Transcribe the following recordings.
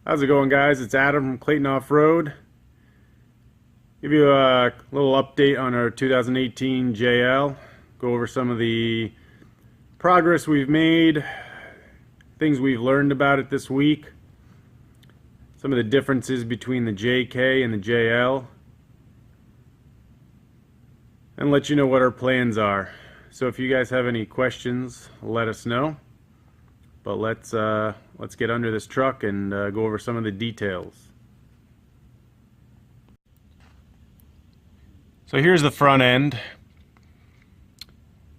How's it going, guys? It's Adam from Clayton Off-Road. Give you a little update on our 2018 JL. Go over some of the progress we've made, things we've learned about it this week, some of the differences between the JK and the JL, and let you know what our plans are. So if you guys have any questions, let us know. But let's get under this truck and go over some of the details. So here's the front end.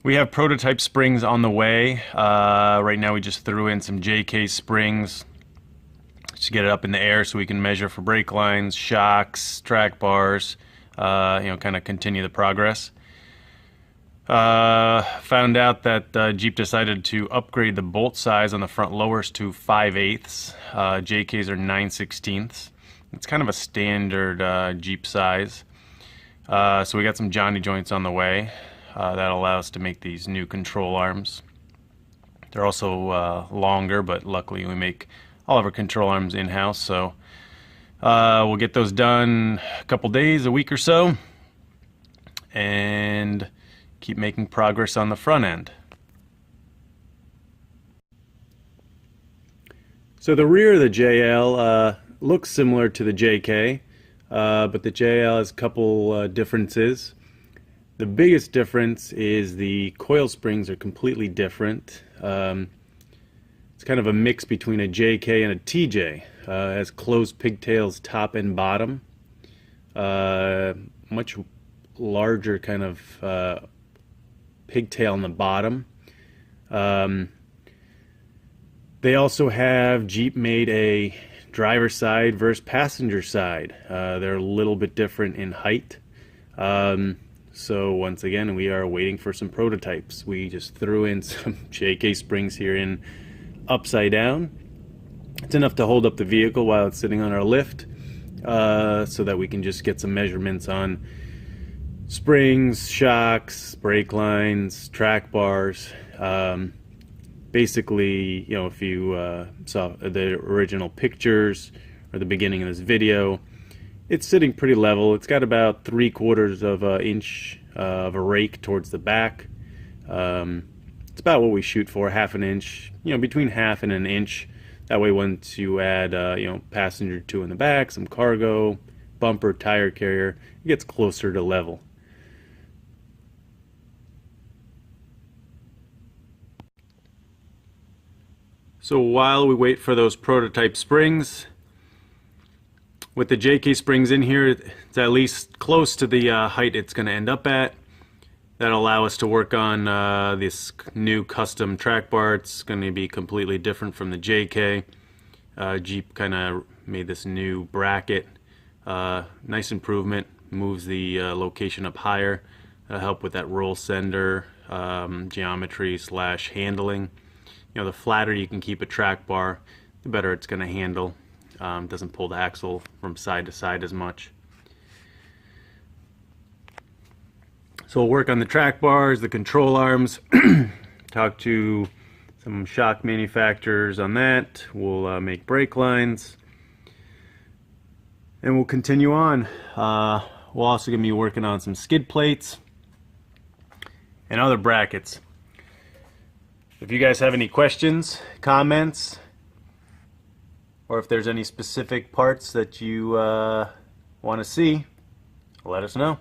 We have prototype springs on the way. Right now we just threw in some JK springs to get it up in the air so we can measure for brake lines, shocks, track bars, kind of continue the progress. Found out that Jeep decided to upgrade the bolt size on the front lowers to 5/8. JKs are 9/16. It's kind of a standard Jeep size. So we got some Johnny joints on the way. That'll allow us to make these new control arms. They're also longer, but luckily we make all of our control arms in-house. So we'll get those done a couple days, a week or so, and keep making progress on the front end. So the rear of the JL looks similar to the JK, but the JL has a couple differences. The biggest difference is the coil springs are completely different. It's kind of a mix between a JK and a TJ. It has closed pigtails top and bottom. Much larger kind of pigtail on the bottom. They also have Jeep made a driver side versus passenger side. They're a little bit different in height. So once again, we are waiting for some prototypes. We just threw in some JK springs here in upside down. It's enough to hold up the vehicle while it's sitting on our lift, so that we can just get some measurements on springs, shocks, brake lines, track bars. Basically, if you saw the original pictures or the beginning of this video, it's sitting pretty level. It's got about 3/4 of an inch of a rake towards the back. It's about what we shoot for, half an inch, between half and an inch. That way once you add, passenger 2 in the back, some cargo, bumper, tire carrier, it gets closer to level. So while we wait for those prototype springs, with the JK springs in here, it's at least close to the height it's going to end up at. That'll allow us to work on this new custom track bar. It's going to be completely different from the JK. Jeep kind of made this new bracket. Nice improvement. Moves the location up higher. That'll help with that roll sender geometry / handling. The flatter you can keep a track bar, the better it's going to handle. Doesn't pull the axle from side to side as much. So we'll work on the track bars, the control arms, talk to some shock manufacturers on that. We'll make brake lines, and we'll continue on. We'll also going to be working on some skid plates and other brackets. If you guys have any questions, comments, or if there's any specific parts that you want to see, let us know.